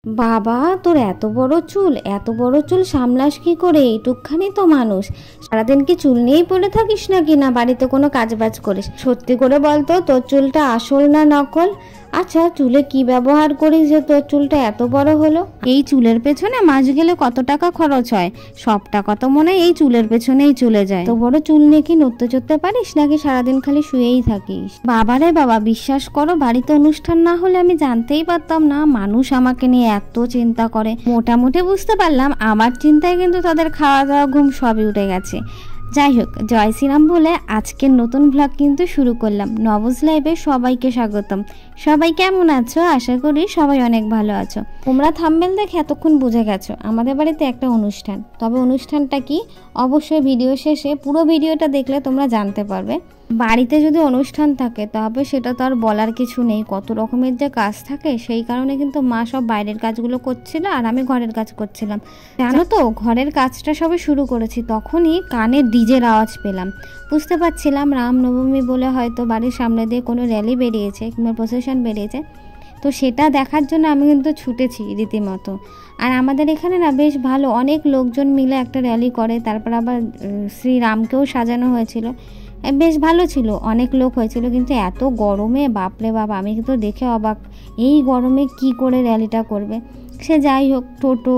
বাবা, তোর এত বড় চুল সামলাস কি করে? এইটুকখানি তো মানুষ, সারাদিন কি চুল নিয়েই পড়ে থাকিস নাকি, না বাড়িতে কোনো কাজবাজ করিস? সত্যি করে বলতো, তোর চুলটা আসল না নকল? আচ্ছা, চুলে কি ব্যবহার করিস যে তোর চুলটা এত বড় হলো? এই চুলের পেছনে মাস গেলে কত টাকা খরচ হয়, সব টাকা তো মনে হয় এই চুলের পেছনেই চলে যায়। তো বড় চুল নিয়ে কি নড়তে চড়তে পারিস নাকি সারাদিন খালি শুয়েই থাকিস? বাবারে বাবা, বিশ্বাস করো, বাড়িতে অনুষ্ঠান না হলে আমি জানতেই পারতাম না মানুষ আমাকে নিয়ে এত চিন্তা করে। মোটামুটি বুঝতে পারলাম আমার চিন্তায় কিন্তু তাদের খাওয়া দাওয়া ঘুম সবই উঠে গেছে। যাই হোক, জয় শ্রীরাম বলে আজকের নতুন ভ্লগ কিন্তু শুরু করলাম। নবজ লাইভে সবাইকে স্বাগতম। সবাই কেমন আছো? আশা করি সবাই অনেক ভালো আছো। তোমরা থাম্বনেল দেখে এতক্ষণ বুঝে গেছো আমাদের বাড়িতে একটা অনুষ্ঠান। তবে অনুষ্ঠানটা কি, অবশ্যই ভিডিও শেষে পুরো ভিডিওটা দেখলে তোমরা জানতে পারবে। বাড়িতে যদি অনুষ্ঠান থাকে তবে সেটা তো আর বলার কিছু নেই, কত রকমের যে কাজ থাকে। সেই কারণে কিন্তু মা সব বাইরের কাজগুলো করছিল আর আমি ঘরের কাজ করছিলাম। জানো তো, ঘরের কাজটা সবে শুরু করেছি, তখনই কানে ডিজের আওয়াজ পেলাম। বুঝতে পারছিলাম রামনবমী বলে হয়তো বাড়ির সামনে দিয়ে কোনো র্যালি বেরিয়েছে কিংবা প্রসেশন বেরিয়েছে। তো সেটা দেখার জন্য আমি কিন্তু ছুটেছি রীতিমতো। আর আমাদের এখানে না বেশ ভালো অনেক লোকজন মিলে একটা র্যালি করে, তারপর আবার শ্রীরামকেও সাজানো হয়েছিল, বেশ ভালো ছিল, অনেক লোক হয়েছিল। কিন্তু এত গরমে বাপরে বাপ, আমি কিন্তু দেখে অবাক, এই গরমে কি করে র্যালিটা করবে। সে যাই হোক, টোটো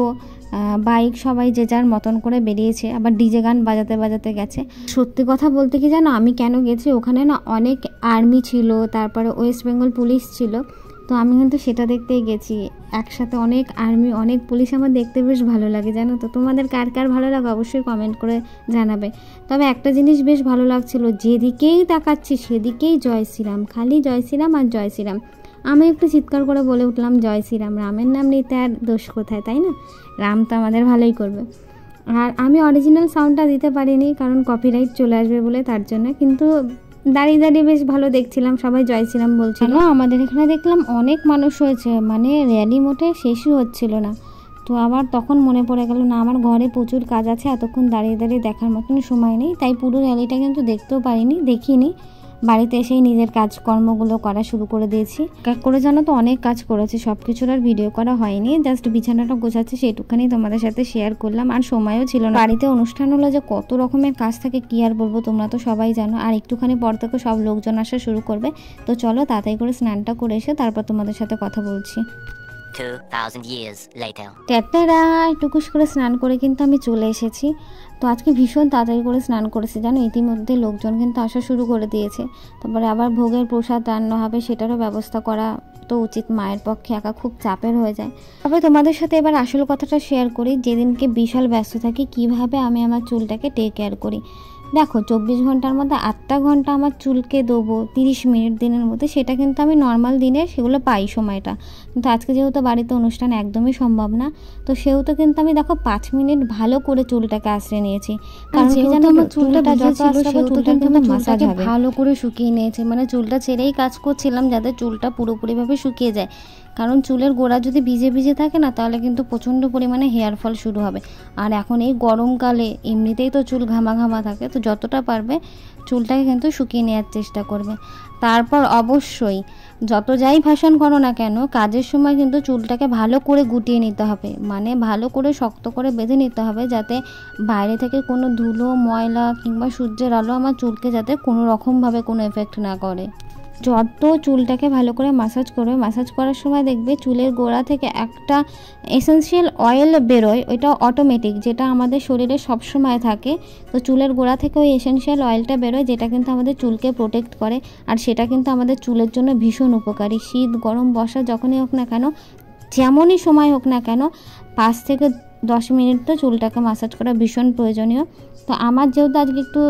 বাইক সবাই যে যার মতন করে বেরিয়েছে, আবার ডিজে গান বাজাতে বাজাতে গেছে। সত্যি কথা বলতে কি জানো, আমি কেন গেছি, ওখানে না অনেক আর্মি ছিল, তারপরে ওয়েস্ট বেঙ্গল পুলিশ ছিল। তো আমি কিন্তু সেটা দেখতেই গেছি, একসাথে অনেক আর্মি অনেক পুলিশ, আমার দেখতে বেশ ভালো লাগে জানো তো। তোমাদের কার কার ভালো লাগে অবশ্যই কমেন্ট করে জানাবে। তবে একটা জিনিস বেশ ভালো লাগছিল, যেদিকেই তাকাচ্ছি সেদিকেই জয় শ্রীরাম, খালি জয় শ্রীরাম আর জয় শ্রীরাম। আমি একটু চিৎকার করে বলে উঠলাম, জয় শ্রীরাম, রামের নাম নিতে আর দোষ কোথায়, তাই না? রাম তো আমাদের ভালোই করবে। আর আমি অরিজিনাল সাউন্ডটা দিতে পারিনি কারণ কপিরাইট চলে আসবে বলে, তার জন্য। কিন্তু দাঁড়িয়ে দাঁড়িয়ে বেশ ভালো দেখছিলাম, সবাই জয় শ্রীরাম বলছিল। আমাদের এখানে দেখলাম অনেক মানুষ হয়েছে, মানে র্যালি মোটে শেষই হচ্ছিল না। তো আবার তখন মনে পড়ে গেল, না আমার ঘরে প্রচুর কাজ আছে, এতক্ষণ দাঁড়িয়ে দাঁড়িয়ে দেখার মতন সময় নেই, তাই পুরো র্যালিটা কিন্তু দেখতেও দেখিনি। বাড়িতে এসেই নিজের কাজকর্মগুলো করা শুরু করে দিয়েছি। এক করে জানো তো অনেক কাজ করেছি, সব কিছুর আর ভিডিও করা হয়নি, জাস্ট বিছানাটা গোছাচ্ছি, সেইটুখানি তোমাদের সাথে শেয়ার করলাম। আর সময়ও ছিল না, বাড়িতে অনুষ্ঠান হলো যে কত রকমের কাজ থাকে কি আর বলবো, তোমরা তো সবাই জানো। আর একটুখানি পর থেকে সব লোকজন আসা শুরু করবে। তো চলো তাড়াতাড়ি করে স্নানটা করে এসে তারপর তোমাদের সাথে কথা বলছি। 2000 years later. টুকুস করে স্নান করে কিন্তু আমি চলে এসেছি। তো আজকে ভীষণ তাড়াতাড়ি করে স্নান করেছি জানো, ইতিমধ্যে লোকজন কিন্তু আসা শুরু করে দিয়েছে। তারপরে আবার ভোগের প্রসাদ রান্না হবে, সেটারও ব্যবস্থা করা তো উচিত, মায়ের পক্ষে একা খুব চাপের হয়ে যায়। তবে তোমাদের সাথে এবার আসল কথাটা শেয়ার করি, যেদিনকে বিশাল ব্যস্ত থাকি কিভাবে আমি আমার চুলটাকে টেক কেয়ার করি। দেখো, 24 ঘন্টার মধ্যে 8টা ঘন্টা আমার চুলকে দেবো, 30 মিনিট দিনের মধ্যে, সেটা কিন্তু আমি নর্মাল দিনে সেগুলো পাই সময়টা। কিন্তু আজকে যেহেতু বাড়িতে অনুষ্ঠান একদমই সম্ভব না, তো সেহেতু কিন্তু আমি দেখো 5 মিনিট ভালো করে চুলটাকে আশ্রয় নিয়েছি। কারণ কি জানো, আমার চুলটা যত আশ্রয় চুলটা কিন্তু মাসাজ ভালো করে শুকিয়ে নিয়েছে, মানে চুলটা ছেড়েই কাজ করছিলাম যাতে চুলটা পুরোপুরিভাবে শুকিয়ে যায়। কারণ চুলের গোড়া যদি ভিজে ভিজে থাকে না, তাহলে কিন্তু প্রচণ্ড পরিমাণে হেয়ার ফল শুরু হবে। আর এখন এই গরমকালে এমনিতেই তো চুল ঘামা ঘামা থাকে, তো যতটা পারবে চুলটাকে কিন্তু শুকিয়ে নেওয়ার চেষ্টা করবে। তারপর অবশ্যই যত যাই ফ্যাশন করো না কেন, কাজের সময় কিন্তু চুলটাকে ভালো করে গুটিয়ে নিতে হবে, মানে ভালো করে শক্ত করে বেঁধে নিতে হবে, যাতে বাইরে থেকে কোনো ধুলো ময়লা কিংবা সূর্যের আলো আমার চুলকে যাতে কোনো রকমভাবে কোনো এফেক্ট না করে। যত চুলটাকে ভালো করে মাসাজ করবে, মাসাজ করার সময় দেখবে চুলের গোড়া থেকে একটা এসেন্সিয়াল অয়েল বেরোয়, ওইটা অটোমেটিক, যেটা আমাদের শরীরে সবসময় থাকে। তো চুলের গোড়া থেকে ওই এসেন্সিয়াল অয়েলটা বেরোয়, যেটা কিন্তু আমাদের চুলকে প্রোটেক্ট করে। আর সেটা কিন্তু আমাদের চুলের জন্য ভীষণ উপকারী। শীত গরম বর্ষা যখনই হোক না কেন, যেমনই সময় হোক না কেন, 5 থেকে 10 মিনিট তো চুলটাকে মাসাজ করা ভীষণ প্রয়োজনীয়। তো আমার যেহেতু আজকে একটু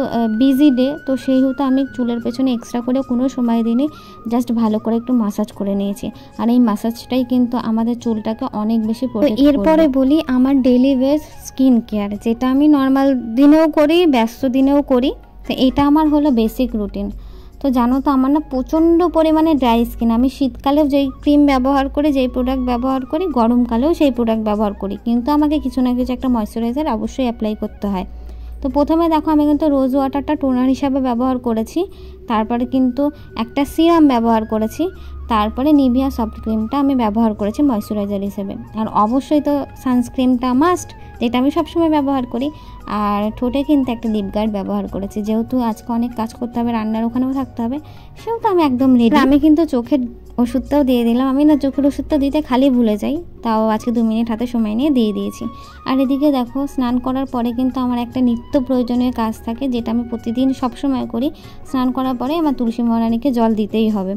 বিজি ডে, তো সেহেতু আমি চুলের পেছনে এক্সট্রা করে কোনো সময় দিইনি, জাস্ট ভালো করে একটু মাসাজ করে নিয়েছি। আর এই মাসাজটাই কিন্তু আমাদের চুলটাকে অনেক বেশি প্রোটেক্ট করবে। এরপরে বলি আমার ডেইলি ওয়েজ স্কিন কেয়ার, যেটা আমি নর্মাল দিনেও করি, ব্যস্ত দিনেও করি। তো এটা আমার হলো বেসিক রুটিন। তো জানো তো আমার না প্রচণ্ড পরিমাণে ড্রাই স্কিন। আমি শীতকালেও যেই ক্রিম ব্যবহার করি, যেই প্রোডাক্ট ব্যবহার করি, গরমকালেও সেই প্রোডাক্ট ব্যবহার করি, কিন্তু আমাকে কিছু না কিছু একটা ময়শ্চারাইজার অবশ্যই অ্যাপ্লাই করতে হয়। তো প্রথমে দেখো আমি কিন্তু রোজ ওয়াটারটা টোনার হিসাবে ব্যবহার করেছি, তারপরে কিন্তু একটা সিরাম ব্যবহার করেছি, তারপরে নিভিয়া সফট ক্রিমটা আমি ব্যবহার করেছি ময়শ্চারাইজার হিসেবে। আর অবশ্যই তো সানস্ক্রিনটা মাস্ট, যেটা আমি সবসময় ব্যবহার করি। আর ঠোঁটে কিন্তু একটা লিপ গার্ড ব্যবহার করেছি, যেহেতু আজকে অনেক কাজ করতে হবে, রান্নার ওখানেও থাকতে হবে, সেহেতু আমি একদম রেডি। আমি কিন্তু চোখের ওষুধটাও দিয়ে দিলাম। আমি না চোখের ওষুধটা দিতে খালি ভুলে যাই, তাও আজকে 2 মিনিট হাতে সময় নিয়ে দিয়ে দিয়েছি। আর এদিকে দেখো, স্নান করার পরে কিন্তু আমার একটা নিত্য প্রয়োজনীয় কাজ থাকে, যেটা আমি প্রতিদিন সবসময় করি। স্নান করার পরে আমার তুলসী মহারানীকে জল দিতেই হবে।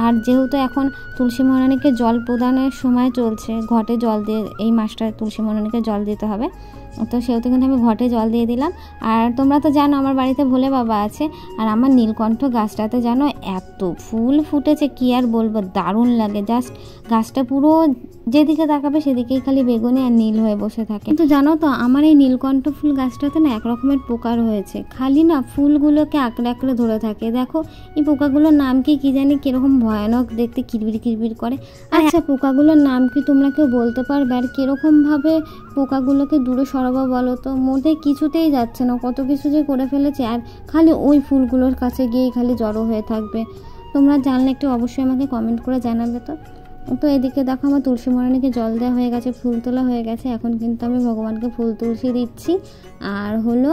আর যেহেতু এখন তুলসী মহারানীকে জল প্রদানের সময় চলছে, ঘটে জল দিয়ে এই মাসটায় তুলসী মহারানীকে জল দিতে হবে, তো সেহেতু কিন্তু আমি ঘটে জল দিয়ে দিলাম। আর তোমরা তো জানো আমার বাড়িতে ভোলে বাবা আছে। আর আমার নীলকণ্ঠ গাছটাতে জানো এত ফুল ফুটেছে, কি আর বলবো, দারুণ লাগে। জাস্ট গাছটা পুরো যেদিকে তাকাবে সেদিকেই খালি বেগুনি আর নীল হয়ে বসে থাকে। কিন্তু জানো তো আমার এই নীলকণ্ঠ ফুল গাছটাতে না এক রকমের পোকা হয়েছে, খালি না ফুলগুলোকে আঁকড়ে আঁকড়ে ধরে থাকে। দেখো এই পোকাগুলোর নাম কি জানি, কিরকম ভয়ানক দেখতে, কিরবির কিরবির করে। আচ্ছা পোকাগুলোর নাম কি তোমরা কেউ বলতে পারবে? আর কিরকমভাবে পোকাগুলোকে দূরে সরাবো বলো তো? মধ্যে কিছুতেই যাচ্ছে না, কত কিছু যে করে ফেলেছে, আর খালি ওই ফুলগুলোর কাছে গিয়েই খালি জড়ো হয়ে থাকবে। তোমরা জানলে একটু অবশ্যই আমাকে কমেন্ট করে জানাবে। তো এদিকে দেখো আমার তুলসী মহারানীকে জল দেওয়া হয়ে গেছে, ফুল তোলা হয়ে গেছে। এখন কিন্তু আমি ভগবানকে ফুল তুলসী দিচ্ছি, আর হলো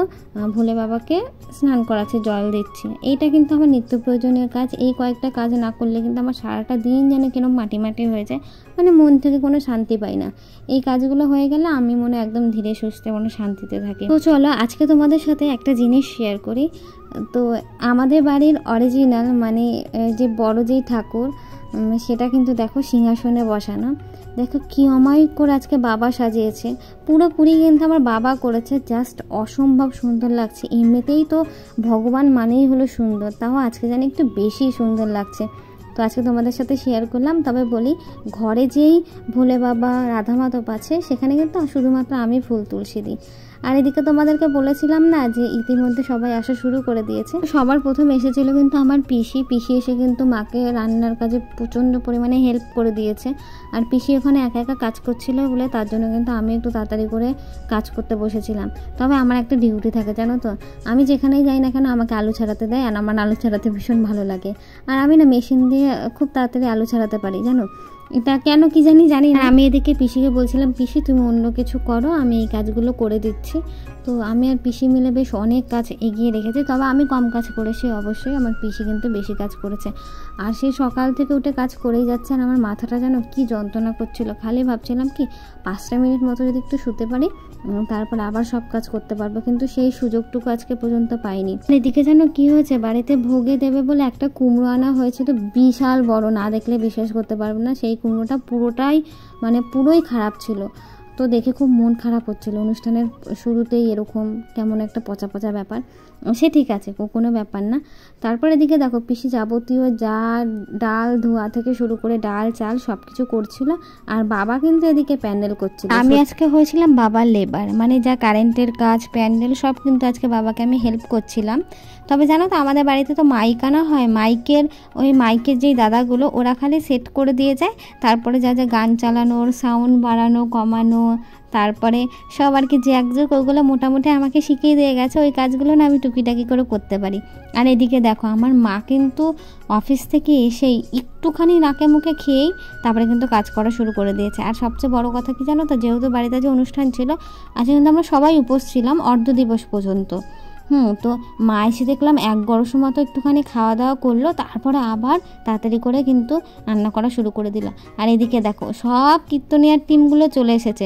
ভোলে বাবাকে স্নান করাচ্ছি, জল দিচ্ছি। এইটা কিন্তু আমার নিত্য প্রয়োজনীয় কাজ। এই কয়েকটা কাজ না করলে কিন্তু আমার সারাটা দিন যেন কিরকম মাটি মাটি হয়ে যায়, মানে মন থেকে কোনো শান্তি পাই না। এই কাজগুলো হয়ে গেলে আমি মনে একদম ধীরে সুস্থে মনে শান্তিতে থাকি। তো চলো আজকে তোমাদের সাথে একটা জিনিস শেয়ার করি। তো আমাদের বাড়ির অরিজিনাল মানে যে বড় যেই ঠাকুর, সেটা কিন্তু দেখো সিংহাসনে বসানো। দেখো কি অমায়িক করে আজকে বাবা সাজিয়েছে, পুরোপুরি কিন্তু আমার বাবা করেছে। জাস্ট অসম্ভব সুন্দর লাগছে। এমনিতেই তো ভগবান মানেই হলো সুন্দর, তাও আজকে জানি একটু বেশি সুন্দর লাগছে। তো আজকে তোমাদের সাথে শেয়ার করলাম। তবে বলি, ঘরে যেই ভোলে বাবা রাধা মাধব আছে, সেখানে কিন্তু শুধুমাত্র আমি ফুল তুলসী দিই। আর এদিকে তোমাদেরকে বলেছিলাম না যে ইতিমধ্যে সবাই আসা শুরু করে দিয়েছে। সবার প্রথম এসেছিল কিন্তু আমার পিসি এসে কিন্তু মাকে রান্নার কাজে প্রচণ্ড পরিমাণে হেল্প করে দিয়েছে। আর পিসি ওখানে একা একা কাজ করছিল বলে তার জন্য কিন্তু আমি একটু তাড়াতাড়ি করে কাজ করতে বসেছিলাম। তবে আমার একটা ডিউটি থাকে জানো তো, আমি যেখানেই যাই না কেন আমাকে আলু ছাড়াতে দেয়, আর আমার আলু ছাড়াতে ভীষণ ভালো লাগে। আর আমি না মেশিন দিয়ে খুব তাড়াতাড়ি আলু ছাড়াতে পারি জানো, এটা কেন কি জানি না। আমি এদিকে পিসিকে বলছিলাম, পিসি তুমি অন্য কিছু করো, আমি এই কাজগুলো করে দিচ্ছি। তো আমি আর পিসি মিলে বেশ অনেক কাজ এগিয়ে রেখেছি। তবে আমি কম কাজ করেছি অবশ্যই, আমার পিসি কিন্তু বেশি কাজ করেছে। আর সেই সকাল থেকে উঠে কাজ করেই যাচ্ছে। আর আমার মাথাটা যেন কি যন্ত্রণা করছিল, খালি ভাবছিলাম কি 5টা মিনিট মতো যদি একটু শুতে পারি, তারপর আবার সব কাজ করতে পারবো, কিন্তু সেই সুযোগটুকু আজকে পর্যন্ত পাইনি। এদিকে যেন কি হয়েছে, বাড়িতে ভোগে দেবে বলে একটা কুমড়ো আনা হয়েছিল, বিশাল বড়, না দেখলে বিশ্বাস করতে পারবে না। সেই কুমড়োটা পুরোই খারাপ ছিল। তো দেখে খুব মন খারাপ হচ্ছিল, অনুষ্ঠানের শুরুতেই এরকম কেমন একটা পচা পচা ব্যাপার। সে ঠিক আছে, কোনো ব্যাপার না। তারপরে এদিকে দেখো পিসি যাবতীয় যা ডাল ধোয়া থেকে শুরু করে ডাল চাল সব কিছু করছিল, আর বাবা কিন্তু এদিকে প্যান্ডেল করছিল। আমি আজকে হয়েছিলাম বাবার লেবার, মানে যা কারেন্টের কাজ প্যান্ডেল সব কিন্তু আজকে বাবাকে আমি হেল্প করছিলাম। তবে জানো তো আমাদের বাড়িতে তো মাইক আনা হয়, মাইকের যেই দাদাগুলো ওরা খালি সেট করে দিয়ে যায়, তারপরে যা যা গান চালানোর, সাউন্ড বাড়ানো কমানো, তারপরে সব আর কি যে একযোগ, ওগুলো মোটামুটি আমাকে শিখিয়ে দিয়ে গেছে। ওই কাজগুলো না আমি টুকিটাকি করে করতে পারি। আর এদিকে দেখো আমার মা কিন্তু অফিস থেকে এসেই একটুখানি নাকে মুখে খেয়েই তারপরে কিন্তু কাজ করা শুরু করে দিয়েছে। আর সবচেয়ে বড় কথা কি জানো তো, যেহেতু বাড়িতে যে অনুষ্ঠান ছিল আজকে কিন্তু আমরা সবাই উপোস ছিলাম অর্ধ দিবস পর্যন্ত। তো মা এসে দেখলাম 1 মতো একটুখানি খাওয়া দাওয়া করলো, তারপরে আবার তাড়াতাড়ি করে কিন্তু রান্না করা শুরু করে দিল। আর এদিকে দেখো সব কীর্তনিয়ার টিমগুলো চলে এসেছে,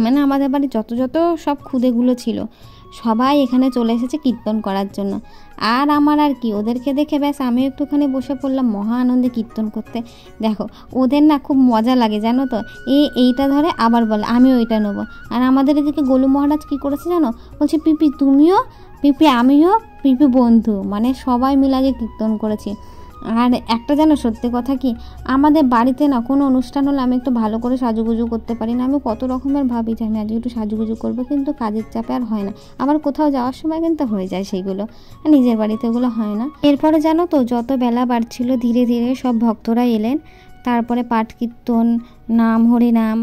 মানে আমাদের বাড়ি যত সব খুদেগুলো ছিল সবাই এখানে চলে এসেছে কীর্তন করার জন্য। আর আমার আর কি, ওদেরকে দেখে ব্যাস আমি একটুখানি বসে পড়লাম মহা আনন্দে কীর্তন করতে। দেখো ওদের না খুব মজা লাগে জানো তো, এইটা ধরে আবার বলে আমি ওইটা নেবো। আর আমাদের এদিকে গোলু মহারাজ কী করেছে জানো, বলছে পিপি তুমিও, পিপি আমিও, পিপি বন্ধু, মানে সবাই মিলে আগে কীর্তন করেছি। আর একটা জানো সত্যি কথা কি, আমাদের বাড়িতে না কোনো অনুষ্ঠান হলে আমি একটু ভালো করে সাজুগুজু করতে পারি না। আমি কত রকমের ভাবি যে আমি আজকে একটু সাজুগুজু করবো, কিন্তু কাজের চাপে আর হয় না। আবার কোথাও যাওয়ার সময় কিন্তু হয়ে যায় সেইগুলো, নিজের বাড়িতে ওগুলো হয় না। এরপরে জানো তো যত বেলা বাড়ছিল ধীরে ধীরে সব ভক্তরা এলেন, তারপরে পাঠ কীর্তন, নাম হরিনাম,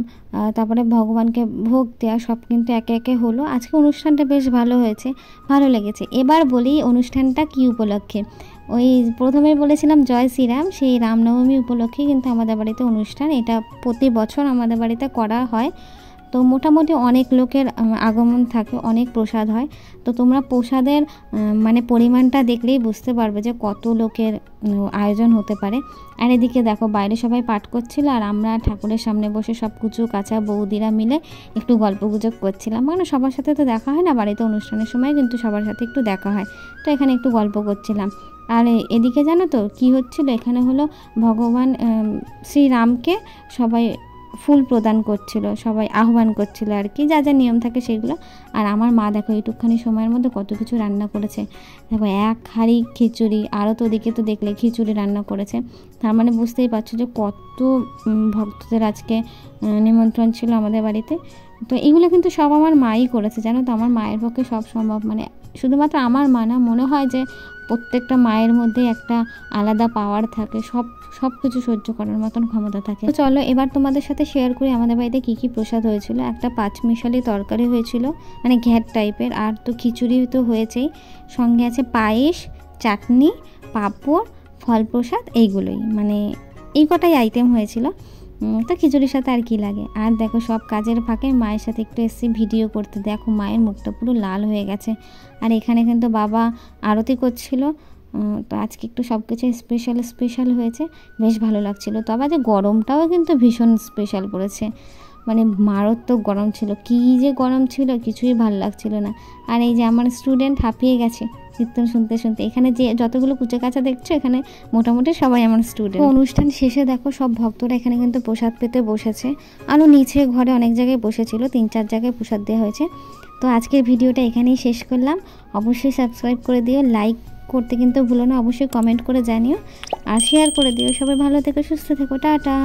তারপরে ভগবানকে ভোগ দেওয়া সব কিন্তু একে একে হলো। আজকে অনুষ্ঠানটা বেশ ভালো হয়েছে, ভালো লেগেছে। এবার বলি অনুষ্ঠানটা কি উপলক্ষে। ওই প্রথমে বলেছিলাম জয় শ্রীরাম, সেই রামনবমী উপলক্ষে কিন্তু আমাদের বাড়িতে অনুষ্ঠান, এটা প্রতি বছর আমাদের বাড়িতে করা হয়। তো মোটামুটি অনেক লোকের আগমন থাকে, অনেক প্রসাদ হয়। তো তোমরা প্রসাদের মানে পরিমাণটা দেখলেই বুঝতে পারবে যে কত লোকের আয়োজন হতে পারে। আর এদিকে দেখো বাইরে সবাই পাঠ করছিল, আর আমরা ঠাকুরের সামনে বসে সব কুচু কাঁচা বৌদিরা মিলে একটু গল্প গুজব করছিলাম। মানে সবার সাথে তো দেখা হয় না বাড়িতে অনুষ্ঠানের সময়, কিন্তু সবার সাথে একটু দেখা হয়। তো এখানে একটু গল্প করছিলাম। আর এদিকে জানো তো কী হচ্ছিল, এখানে হলো ভগবান শ্রীরামকে সবাই ফুল প্রদান করছিল, সবাই আহ্বান করছিল আর কি, যা যা নিয়ম থাকে সেগুলো। আর আমার মা দেখো এইটুকখানি সময়ের মধ্যে কত কিছু রান্না করেছে। দেখো এক হাঁড়ি খিচুড়ি, আরও তো ওদিকে তো দেখলে খিচুড়ি রান্না করেছে। তার মানে বুঝতেই পারছো যে কত ভক্তদের আজকে নিমন্ত্রণ ছিল আমাদের বাড়িতে। তো এগুলো কিন্তু সব আমার মাই করেছে, জানো তো। আমার মায়ের পক্ষে সব সম্ভব, মানে শুধুমাত্র আমার মা না, মনে হয় যে প্রত্যেকটা মায়ের মধ্যে একটা আলাদা পাওয়ার থাকে, সব কিছু সহ্য করার মতন ক্ষমতা থাকে। তো চলো এবার তোমাদের সাথে শেয়ার করি আমাদের বাড়িতে কী কী প্রসাদ হয়েছিল। একটা পাঁচমিশালি তরকারি হয়েছিল, মানে ঘ্যাট টাইপের, আর তো খিচুড়ি তো হয়েছেই, সঙ্গে আছে পায়েস, চাটনি, পাঁপড়, ফল প্রসাদ, এইগুলোই, মানে এই কটাই আইটেম হয়েছিল। তো খিচুড়ির সাথে আর কি লাগে। আর দেখো সব কাজের ফাঁকে মায়ের সাথে একটু এসেছি ভিডিও করতে, দেখো মায়ের মুখটা পুরো লাল হয়ে গেছে। আর এখানে কিন্তু বাবা আরতি করছিল। তো আজকে একটু সব কিছু স্পেশাল হয়েছে, বেশ ভালো লাগছিল। তবে যে গরমটাও কিন্তু ভীষণ স্পেশাল পড়েছে, মানে মারাত্মক গরম ছিল, কী যে গরম ছিল কিছুই ভালো লাগছিল না। আর এই যে আমার স্টুডেন্ট হাঁপিয়ে গেছে কীর্তন শুনতে শুনতে। এখানে যে যতগুলো কুচে কাচা দেখছো এখানে মোটামুটি সবাই আমার স্টুডেন্ট। অনুষ্ঠান শেষে দেখো সব ভক্তরা এখানে কিন্তু প্রসাদ পেতে বসেছে, আরও নিচে ঘরে অনেক জায়গায় বসেছিল, 3-4 জায়গায় প্রসাদ দেওয়া হয়েছে। তো আজকের ভিডিওটা এখানেই শেষ করলাম। অবশ্যই সাবস্ক্রাইব করে দিও, লাইক করতে কিন্তু ভুলো না, অবশ্যই কমেন্ট করে জানিও, আর শেয়ার করে দিও। সবাই ভালো থেকো, সুস্থ থেকো, টাটা।